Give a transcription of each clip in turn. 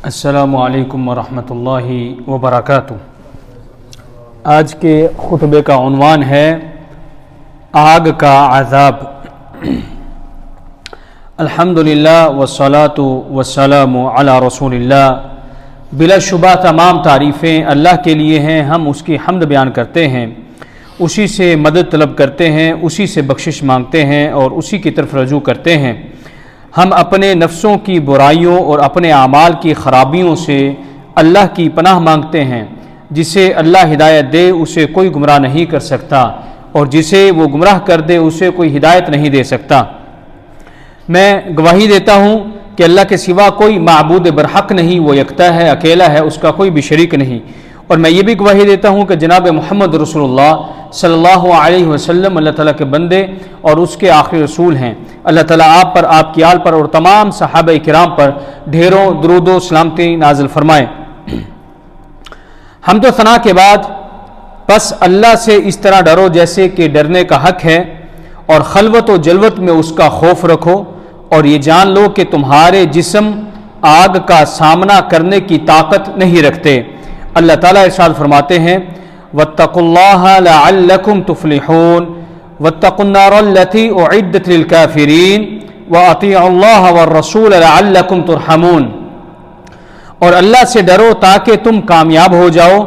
السلام علیکم ورحمۃ اللہ وبرکاتہ۔ آج کے خطبے کا عنوان ہے آگ کا عذاب۔ الحمدللہ والصلاۃ والسلام علی رسول اللہ۔ بلا شبہ تمام تعریفیں اللہ کے لیے ہیں، ہم اس کی حمد بیان کرتے ہیں، اسی سے مدد طلب کرتے ہیں، اسی سے بخشش مانگتے ہیں اور اسی کی طرف رجوع کرتے ہیں۔ ہم اپنے نفسوں کی برائیوں اور اپنے اعمال کی خرابیوں سے اللہ کی پناہ مانگتے ہیں۔ جسے اللہ ہدایت دے اسے کوئی گمراہ نہیں کر سکتا، اور جسے وہ گمراہ کر دے اسے کوئی ہدایت نہیں دے سکتا۔ میں گواہی دیتا ہوں کہ اللہ کے سوا کوئی معبود برحق نہیں، وہ یکتا ہے، اکیلا ہے، اس کا کوئی بھی شریک نہیں۔ اور میں یہ بھی گواہی دیتا ہوں کہ جناب محمد رسول اللہ صلی اللہ علیہ وسلم اللہ تعالیٰ کے بندے اور اس کے آخری رسول ہیں۔ اللہ تعالیٰ آپ پر، آپ کی آل پر اور تمام صحابہ کرام پر ڈھیروں درود و سلامتی نازل فرمائے۔ حمد و ثنا کے بعد پس اللہ سے اس طرح ڈرو جیسے کہ ڈرنے کا حق ہے، اور خلوت و جلوت میں اس کا خوف رکھو، اور یہ جان لو کہ تمہارے جسم آگ کا سامنا کرنے کی طاقت نہیں رکھتے۔ اللہ تعالیٰ ارشاد فرماتے ہیں واتقوا اللہ لعلکم تفلحون واتقوا النار التي اعدت للكافرین واطیعوا اللہ والرسول لعلکم ترحمون۔ اور اللہ سے ڈرو تاکہ تم کامیاب ہو جاؤ،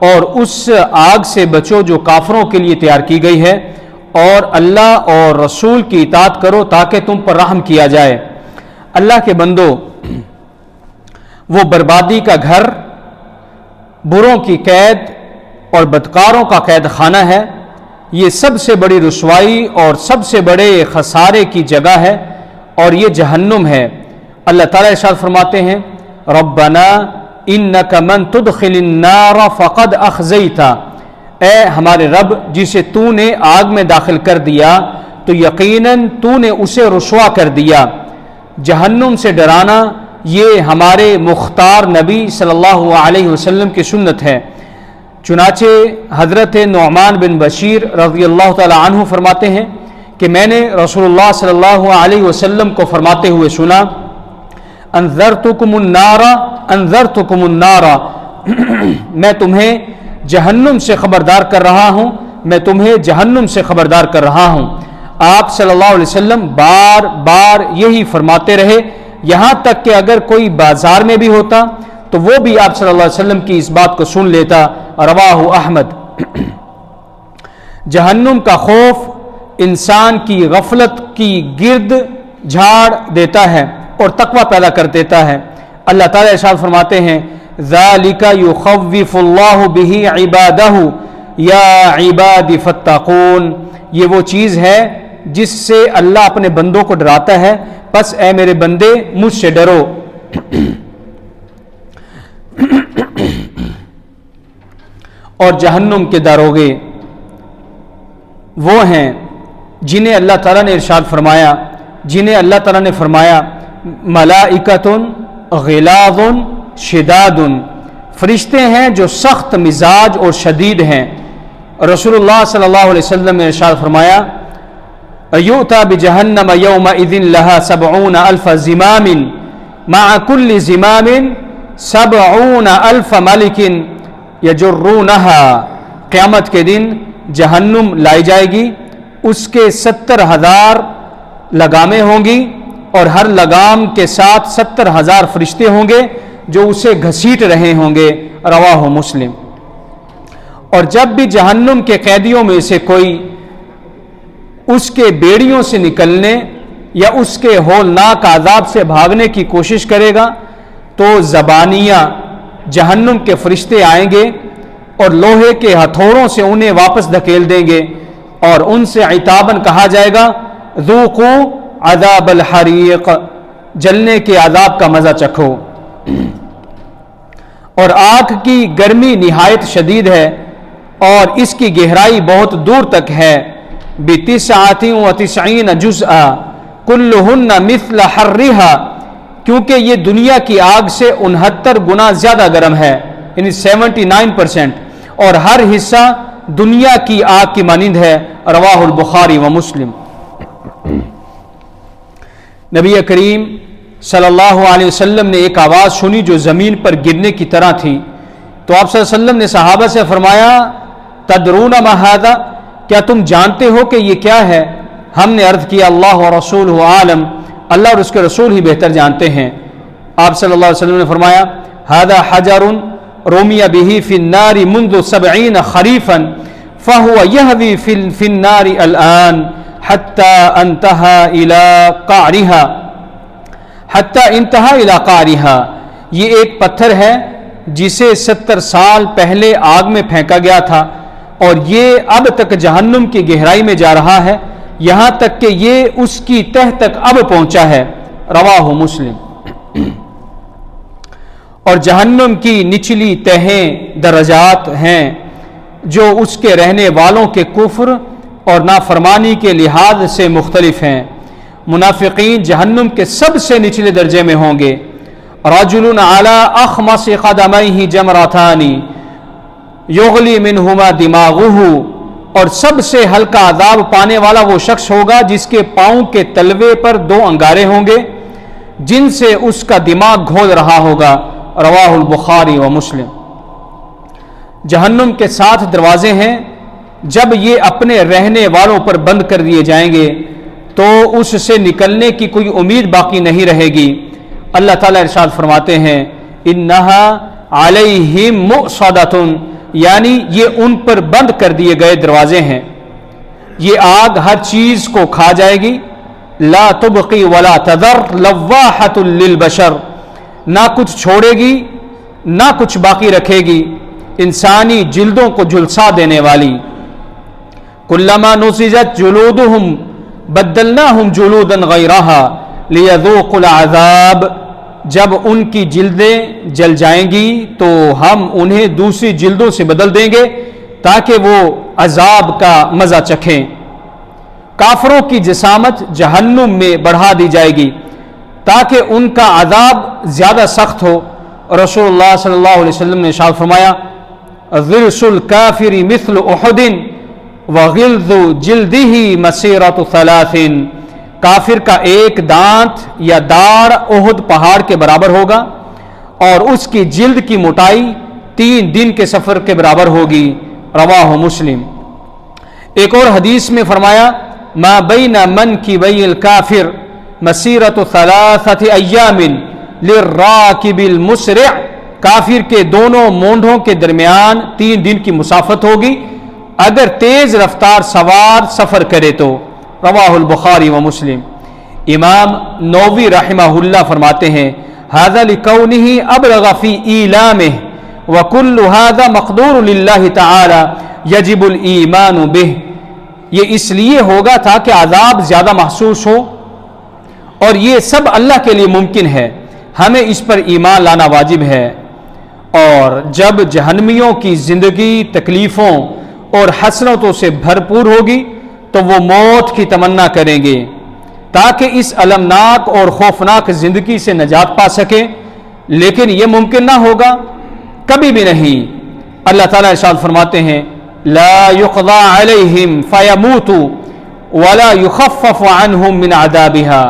اور اس آگ سے بچو جو کافروں کے لیے تیار کی گئی ہے، اور اللہ اور رسول کی اطاعت کرو تاکہ تم پر رحم کیا جائے۔ اللہ کے بندو، وہ بربادی کا گھر، بروں کی قید اور بدکاروں کا قید خانہ ہے۔ یہ سب سے بڑی رسوائی اور سب سے بڑے خسارے کی جگہ ہے، اور یہ جہنم ہے۔ اللہ تعالیٰ ارشاد فرماتے ہیں ربنا انک من تدخل النار فقد اخزیتا، اے ہمارے رب جسے تو نے آگ میں داخل کر دیا تو یقیناً تو نے اسے رسوا کر دیا۔ جہنم سے ڈرانا یہ ہمارے مختار نبی صلی اللہ علیہ وسلم کی سنت ہے۔ چنانچہ حضرت نعمان بن بشیر رضی اللہ تعالی عنہ فرماتے ہیں کہ میں نے رسول اللہ صلی اللہ علیہ وسلم کو فرماتے ہوئے سنا انذرتکم النار، میں تمہیں جہنم سے خبردار کر رہا ہوں، میں تمہیں جہنم سے خبردار کر رہا ہوں۔ آپ صلی اللہ علیہ وسلم بار بار یہی فرماتے رہے، یہاں تک کہ اگر کوئی بازار میں بھی ہوتا تو وہ بھی آپ صلی اللہ علیہ وسلم کی اس بات کو سن لیتا۔ رواہ احمد۔ جہنم کا خوف انسان کی غفلت کی گرد جھاڑ دیتا ہے اور تقوی پیدا کر دیتا ہے۔ اللہ تعالیٰ ارشاد فرماتے ہیں ذالک یخوف اللہ بہ عبادہ یا عباد فاتقون، یہ وہ چیز ہے جس سے اللہ اپنے بندوں کو ڈراتا ہے، پس اے میرے بندے مجھ سے ڈرو۔ اور جہنم کے داروغے وہ ہیں جنہیں اللہ تعالیٰ نے ارشاد فرمایا، جنہیں اللہ تعالیٰ نے فرمایا ملائکۃ غلاظ شداد، فرشتے ہیں جو سخت مزاج اور شدید ہیں۔ رسول اللہ صلی اللہ علیہ وسلم نے ارشاد فرمایا یؤتى بجہنم یومئذ لها 70,000 زمام مع كل زمام 70,000 ملک یجرونها، قیامت کے دن جہنم لائی جائے گی، اس کے 70,000 لگامیں ہوں گی، اور ہر لگام کے ساتھ 70,000 فرشتے ہوں گے جو اسے گھسیٹ رہے ہوں گے۔ رواہ مسلم۔ اور جب بھی جہنم کے قیدیوں میں سے کوئی اس کے بیڑیوں سے نکلنے یا اس کے ہولناک عذاب سے بھاگنے کی کوشش کرے گا تو زبانیہ جہنم کے فرشتے آئیں گے اور لوہے کے ہتھوڑوں سے انہیں واپس دھکیل دیں گے، اور ان سے عتاباً کہا جائے گا ذوقوا عذاب الحریق، جلنے کے عذاب کا مزہ چکھو۔ اور آگ کی گرمی نہایت شدید ہے، اور اس کی گہرائی بہت دور تک ہے۔ ب99 جزءا کلہن مثل حرھا، کیونکہ یہ دنیا کی آگ سے 69 گنا زیادہ گرم ہے، یعنی 79%، اور ہر حصہ دنیا کی آگ کی مانند ہے۔ رواہ البخاری و مسلم۔ نبی کریم صلی اللہ علیہ وسلم نے ایک آواز سنی جو زمین پر گرنے کی طرح تھی، تو آپ صلی اللہ علیہ وسلم نے صحابہ سے فرمایا تدرون ما ھذا، کیا تم جانتے ہو کہ یہ کیا ہے؟ ہم نے عرض کیا اللہ و رسول عالم، اللہ اور اس کے رسول ہی بہتر جانتے ہیں۔ آپ صلی اللہ علیہ وسلم نے فرمایا ھذا حجر رمی بہ فی النار منذ 70 خریفا فهو یہوی فی النار الآن حتی انتہا الی قعرها، یہ ایک پتھر ہے جسے 70 سال پہلے آگ میں پھینکا گیا تھا اور یہ اب تک جہنم کی گہرائی میں جا رہا ہے، یہاں تک کہ یہ اس کی تہ تک اب پہنچا ہے، رواہ مسلم۔ اور جہنم کی نچلی تہیں درجات ہیں جو اس کے رہنے والوں کے کفر اور نافرمانی کے لحاظ سے مختلف ہیں۔ منافقین جہنم کے سب سے نچلے درجے میں ہوں گے۔ رجل علی اخمص قدمیہ جمرتان یغلی منہما دماغہ، اور سب سے ہلکا عذاب پانے والا وہ شخص ہوگا جس کے پاؤں کے تلوے پر 2 انگارے ہوں گے جن سے اس کا دماغ گھول رہا ہوگا، رواہ البخاری و مسلم۔ جہنم کے 7 دروازے ہیں، جب یہ اپنے رہنے والوں پر بند کر دیے جائیں گے تو اس سے نکلنے کی کوئی امید باقی نہیں رہے گی۔ اللہ تعالیٰ ارشاد فرماتے ہیں انہا علیہم مؤصدۃ، یعنی یہ ان پر بند کر دیے گئے دروازے ہیں۔ یہ آگ ہر چیز کو کھا جائے گی، لا تبقی ولا تذر لواحۃ للبشر، نہ کچھ چھوڑے گی نہ کچھ باقی رکھے گی، انسانی جلدوں کو جھلسا دینے والی۔ کلما نضجت جلودہم بدلناہم جلودا غیرہا لیذوقوا العذاب، جب ان کی جلدیں جل جائیں گی تو ہم انہیں دوسری جلدوں سے بدل دیں گے تاکہ وہ عذاب کا مزہ چکھیں۔ کافروں کی جسامت جہنم میں بڑھا دی جائے گی تاکہ ان کا عذاب زیادہ سخت ہو۔ رسول اللہ صلی اللہ علیہ وسلم نے ارشاد فرمایا ضرس الکافر مثل احد وغلظ جلدہ مسیرۃ 3، کافر کا ایک دانت یا داڑھ احد پہاڑ کے برابر ہوگا اور اس کی جلد کی موٹائی 3 دن کے سفر کے برابر ہوگی، رواہ مسلم۔ ایک اور حدیث میں فرمایا ما بین منکبی الکافر مسیرۃ 3 ایام للراکب المسرع، کافر کے دونوں مونڈھوں کے درمیان 3 دن کی مسافت ہوگی اگر تیز رفتار سوار سفر کرے تو، رواہ البخاری و مسلم۔ امام نووی رحمہ اللہ فرماتے ہیں ھذا لکونہ ابلغ فی ایلامہ وکل ھذا مقدور للہ تعالی یجب الایمان بہ، یہ اس لیے ہوگا تاکہ عذاب زیادہ محسوس ہو اور یہ سب اللہ کے لیے ممکن ہے، ہمیں اس پر ایمان لانا واجب ہے۔ اور جب جہنمیوں کی زندگی تکلیفوں اور حسرتوں سے بھرپور ہوگی تو وہ موت کی تمنا کریں گے تاکہ اس المناک اور خوفناک زندگی سے نجات پا سکیں، لیکن یہ ممکن نہ ہوگا، کبھی بھی نہیں۔ اللہ تعالیٰ ارشاد فرماتے ہیں لا یقضى علیہم فیموتوا ولا یخفف عنہم من عذابها،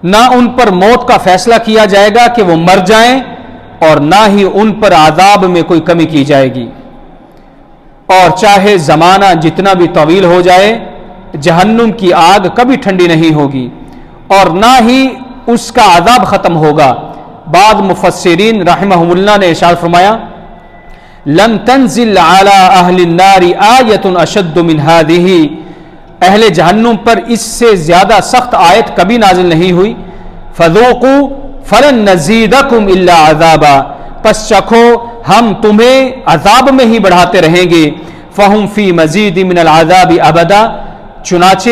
نہ ان پر موت کا فیصلہ کیا جائے گا کہ وہ مر جائیں اور نہ ہی ان پر عذاب میں کوئی کمی کی جائے گی۔ اور چاہے زمانہ جتنا بھی طویل ہو جائے جہنم کی آگ کبھی ٹھنڈی نہیں ہوگی اور نہ ہی اس کا عذاب ختم ہوگا۔ بعض مفسرین رحمہم اللہ نے ارشاد فرمایا لم تنزل علی اہل النار آیت اشد من ہذہ، اہل جہنم پر اس سے زیادہ سخت آیت کبھی نازل نہیں ہوئی۔ فذوقوا فلن نزیدکم الا عذابا، پس چکھو ہم تمہیں عذاب میں ہی بڑھاتے رہیں گے۔ فہم فی مزید من العذاب ابدا، چنانچہ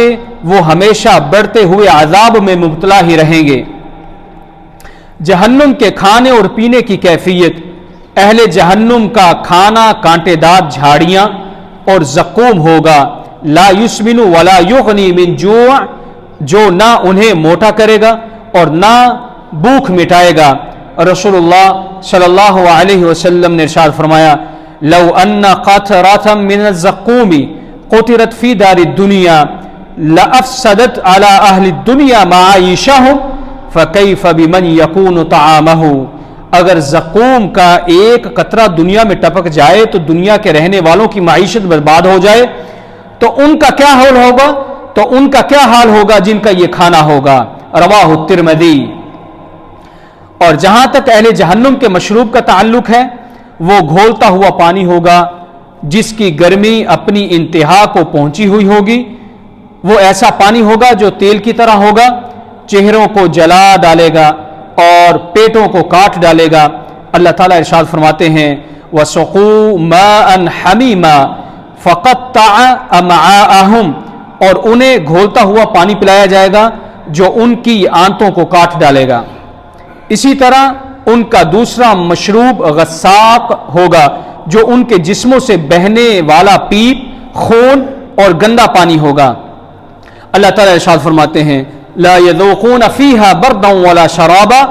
وہ ہمیشہ بڑھتے ہوئے عذاب میں مبتلا ہی رہیں گے۔ جہنم کے کھانے اور پینے کی کیفیت، اہل جہنم کا کھانا کانٹے دار جھاڑیاں اور زقوم ہوگا، لا یسمن ولا یغنی من جوع، جو نہ انہیں موٹا کرے گا اور نہ بھوک مٹائے گا۔ رسول اللہ صلی اللہ علیہ وسلم نے ارشاد فرمایا لو ان قطرة من الزقوم قطرت فی دار الدنیا لافسدت على اہل الدنیا معایشهم فَكَيْفَ بِمَنْ يَكُونُ طَعَامَهُ، اگر زقوم کا ایک قطرہ دنیا میں ٹپک جائے تو دنیا کے رہنے والوں کی معیشت برباد ہو جائے، تو ان کا کیا حال ہوگا، تو ان کا کیا حال ہوگا جن کا یہ کھانا ہوگا۔ رواہ الترمذی۔ اور جہاں تک اہل جہنم کے مشروب کا تعلق ہے، وہ گھولتا ہوا پانی ہوگا جس کی گرمی اپنی انتہا کو پہنچی ہوئی ہوگی۔ وہ ایسا پانی ہوگا جو تیل کی طرح ہوگا، چہروں کو جلا ڈالے گا اور پیٹوں کو کاٹ ڈالے گا۔ اللہ تعالیٰ ارشاد فرماتے ہیں وَسُقُوا مَاءً حَمِيمًا فَقَطَّعَ أَمْعَاءَهُمْ، اور انہیں گھولتا ہوا پانی پلایا جائے گا جو ان کی آنتوں کو کاٹ ڈالے گا۔ اسی طرح ان کا دوسرا مشروب غساق ہوگا جو ان کے جسموں سے بہنے والا پیپ، خون اور گندا پانی ہوگا۔ اللہ تعالیٰ ارشاد فرماتے ہیں لا يذوقون فيها بردا ولا شرابا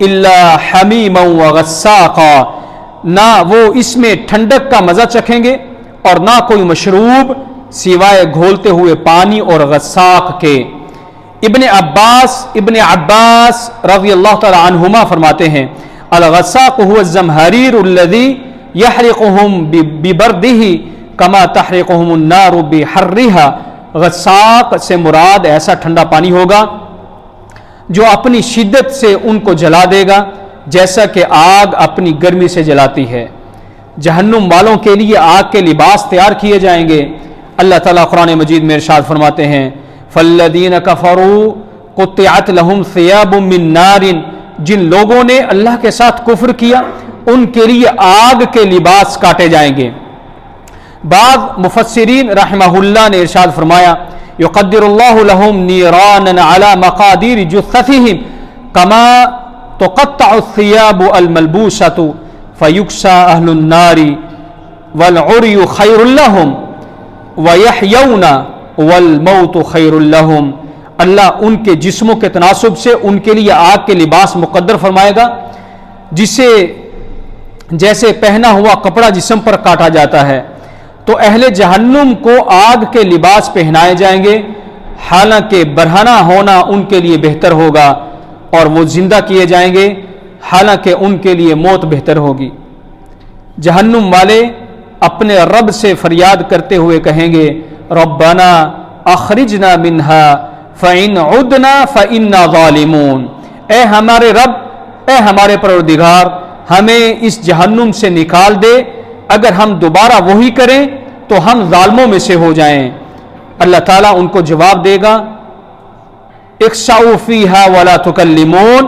الا حمیما وغساقا، نہ وہ اس میں ٹھنڈک کا مزہ چکھیں گے اور نہ کوئی مشروب سوائے گھولتے ہوئے پانی اور غساق کے۔ ابن عباس رضی اللہ تعالی عنہما فرماتے ہیں الغساق هو الزمهرير الذي يحرقهم ببرده كما تحرقهم النار بحرها۔ غساق سے مراد ایسا ٹھنڈا پانی ہوگا جو اپنی شدت سے ان کو جلا دے گا جیسا کہ آگ اپنی گرمی سے جلاتی ہے۔ جہنم والوں کے لیے آگ کے لباس تیار کیے جائیں گے۔ اللہ تعالیٰ قرآن مجید میں ارشاد فرماتے ہیں فَالَّذِينَ كَفَرُوا قُطِّعَتْ لَهُمْ ثِيَابٌ مِّن نَارٍ، جن لوگوں نے اللہ کے ساتھ کفر کیا ان کے لیے آگ کے لباس کاٹے جائیں گے۔ بعض مفسرین رحمہ اللہ نے ارشاد فرمایا یقدر اللہ لهم نیرانا علی مقادیر جثثهم کما تقطع الثياب الملبوسة فیکسى اہل النار والعری خیر لهم ویحیون والموت خیر لهم، اللہ ان کے جسموں کے تناسب سے ان کے لیے آگ کے لباس مقدر فرمائے گا جسے جیسے پہنا ہوا کپڑا جسم پر کاٹا جاتا ہے۔ تو اہل جہنم کو آگ کے لباس پہنائے جائیں گے، حالانکہ برہنہ ہونا ان کے لیے بہتر ہوگا، اور وہ زندہ کیے جائیں گے حالانکہ ان کے لیے موت بہتر ہوگی۔ جہنم والے اپنے رب سے فریاد کرتے ہوئے کہیں گے ربنا اخرجنا منہا فإن عدنا فإنا ظالمون، اے ہمارے رب، اے ہمارے پروردگار، ہمیں اس جہنم سے نکال دے، اگر ہم دوبارہ وہی کریں تو ہم ظالموں میں سے ہو جائیں۔ اللہ تعالیٰ ان کو جواب دے گا اخسؤوا فیہا ولا تکلمون،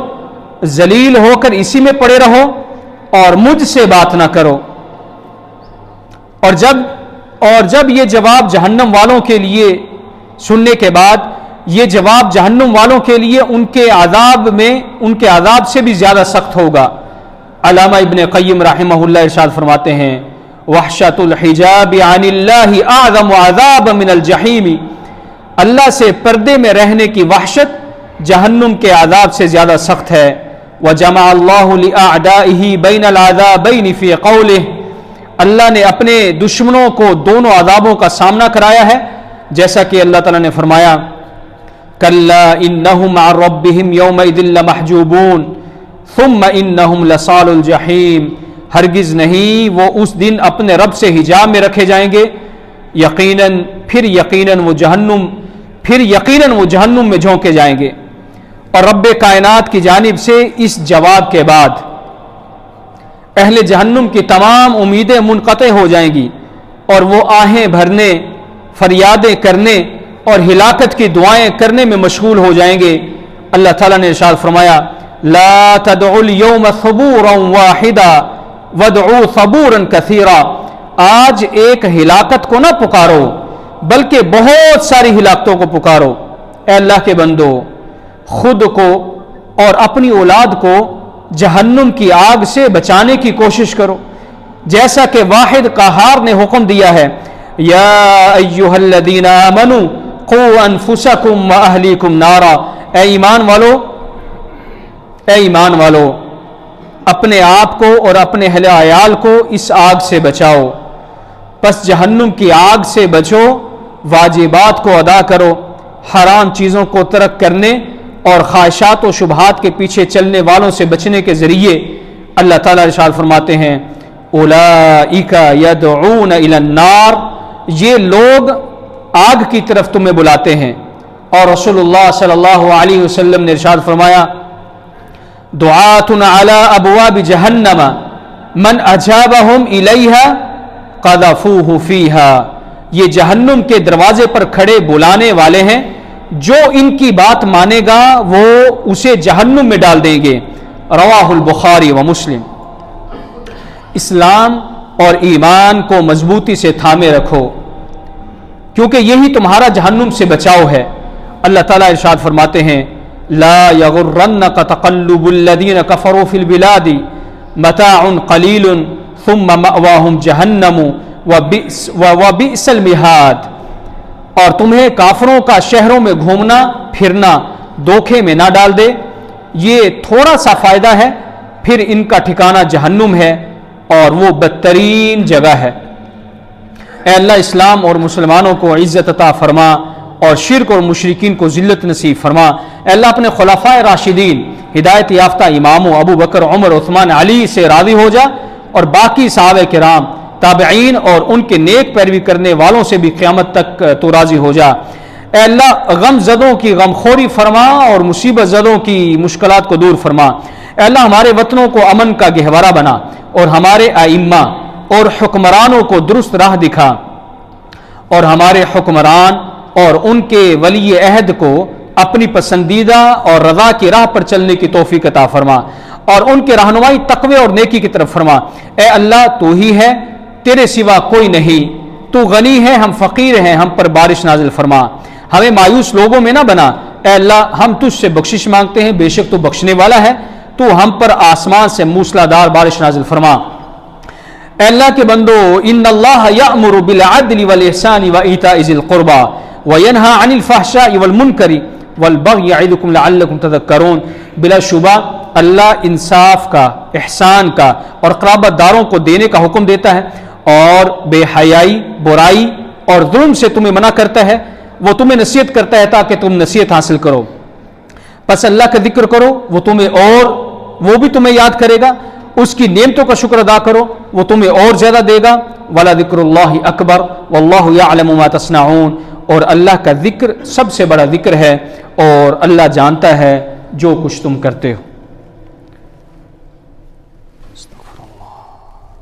ذلیل ہو کر اسی میں پڑے رہو اور مجھ سے بات نہ کرو۔ اور جب یہ جواب جہنم والوں کے لیے سننے کے بعد یہ جواب جہنم والوں کے لیے ان کے عذاب سے بھی زیادہ سخت ہوگا۔ علامہ ابن قیم رحمہ اللہ ارشاد فرماتے ہیں وحشت الحجاب عن اللہ اعظم عذاب من الجحیم، اللہ سے پردے میں رہنے کی وحشت جہنم کے عذاب سے زیادہ سخت ہے۔ وجمع اللہ لأعدائہ بین العذابین فی قولہ، اللہ نے اپنے دشمنوں کو دونوں عذابوں کا سامنا کرایا ہے، جیسا کہ اللہ تعالیٰ نے فرمایا کلا انہم عن ربہم یومئذ لمحجوبون ثم انہم لصال الجحیم، ہرگز نہیں، وہ اس دن اپنے رب سے حجاب میں رکھے جائیں گے، یقیناً وہ جہنم میں جھونکے جائیں گے۔ اور رب کائنات کی جانب سے اس جواب کے بعد اہل جہنم کی تمام امیدیں منقطع ہو جائیں گی اور وہ آہیں بھرنے، فریادیں کرنے اور ہلاکت کی دعائیں کرنے میں مشغول ہو جائیں گے۔ اللہ تعالیٰ نے ارشاد فرمایا لا تدعوا اليوم ثبورا واحدا وادعوا ثبورا كثيرا، آج ایک ہلاکت کو نہ پکارو بلکہ بہت ساری ہلاکتوں کو پکارو۔ اے اللہ کے بندو، خود کو اور اپنی اولاد کو جہنم کی آگ سے بچانے کی کوشش کرو، جیسا کہ واحد قہار نے حکم دیا ہے یا ایھا الذین آمنوا قوا انفسکم واہلیکم نارا، اے ایمان والو اپنے آپ کو اور اپنے اہل عیال کو اس آگ سے بچاؤ۔ پس جہنم کی آگ سے بچو، واجبات کو ادا کرو، حرام چیزوں کو ترک کرنے اور خواہشات و شبہات کے پیچھے چلنے والوں سے بچنے کے ذریعے اللہ تعالیٰ ارشاد فرماتے ہیں اولئک یدعون الی النار، یہ لوگ آگ کی طرف تمہیں بلاتے ہیں۔ اور رسول اللہ صلی اللہ علیہ وسلم نے ارشاد فرمایا دعات علی ابواب جہنم من اجابہم الیہا قذفوہ فیہا، یہ جہنم کے دروازے پر کھڑے بلانے والے ہیں، جو ان کی بات مانے گا وہ اسے جہنم میں ڈال دیں گے۔ رواہ البخاری و مسلم۔ اسلام اور ایمان کو مضبوطی سے تھامے رکھو، کیونکہ یہی تمہارا جہنم سے بچاؤ ہے۔ اللہ تعالیٰ ارشاد فرماتے ہیں لا یغرنک تقلب الذین کفروا فی البلاد متاع قلیل ثم مأواہم جہنم وبئس المہاد، اور تمہیں کافروں کا شہروں میں گھومنا پھرنا دھوکے میں نہ ڈال دے، یہ تھوڑا سا فائدہ ہے، پھر ان کا ٹھکانہ جہنم ہے اور وہ بدترین جگہ ہے۔ اے اللہ اسلام اور مسلمانوں کو عزت عطا فرما اور شرک اور مشرکین کو ذلت نصیب فرما۔ اے اللہ اپنے خلفائے راشدین ہدایت یافتہ اماموں ابو بکر عمر عثمان علی سے راضی ہو جا، اور باقی صحابہ کرام تابعین اور ان کے نیک پیروی کرنے والوں سے بھی قیامت تک تو راضی ہو جا۔ اے اللہ غم زدوں کی غم خوری فرما اور مصیبت زدوں کی مشکلات کو دور فرما۔ اے اللہ ہمارے وطنوں کو امن کا گہوارہ بنا اور ہمارے ائمہ اور حکمرانوں کو درست راہ دکھا، اور ہمارے حکمران اور ان کے ولی عہد کو اپنی پسندیدہ اور رضا کی راہ پر چلنے کی توفیق عطا فرما، اور ان کے رہنمائی تقوی اور نیکی کی طرف فرما۔ اے اللہ تو ہی ہے، تیرے سوا کوئی نہیں، تو غنی ہے، ہم فقیر ہیں، ہم پر بارش نازل فرما، ہمیں مایوس لوگوں میں نہ بنا۔ اے اللہ ہم تجھ سے بخشش مانگتے ہیں، بے شک تو بخشنے والا ہے، تو ہم پر آسمان سے موسلادھار بارش نازل فرما۔ اے اللہ کے بندو ان اللہ یأمر بالعدل والاحسان وایتاء ذی القربى وینہی عن الفحشاء والمنکر والبغی یعظکم لعلکم تذکرون، بلا شبہ اللہ انصاف کا، احسان کا اور قرابت داروں کو دینے کا حکم دیتا ہے، اور بے حیائی، برائی اور ظلم سے تمہیں منع کرتا ہے، وہ تمہیں نصیحت کرتا ہے تاکہ تم نصیحت حاصل کرو۔ پس اللہ کا ذکر کرو، وہ بھی تمہیں یاد کرے گا، اس کی نعمتوں کا شکر ادا کرو، وہ تمہیں اور زیادہ دے گا۔ وَلَذِكْرُ اللَّهِ أَكْبَرُ وَاللَّهُ يَعْلَمُ مَا تَصْنَعُونَ، اور اللہ کا ذکر سب سے بڑا ذکر ہے، اور اللہ جانتا ہے جو کچھ تم کرتے ہو۔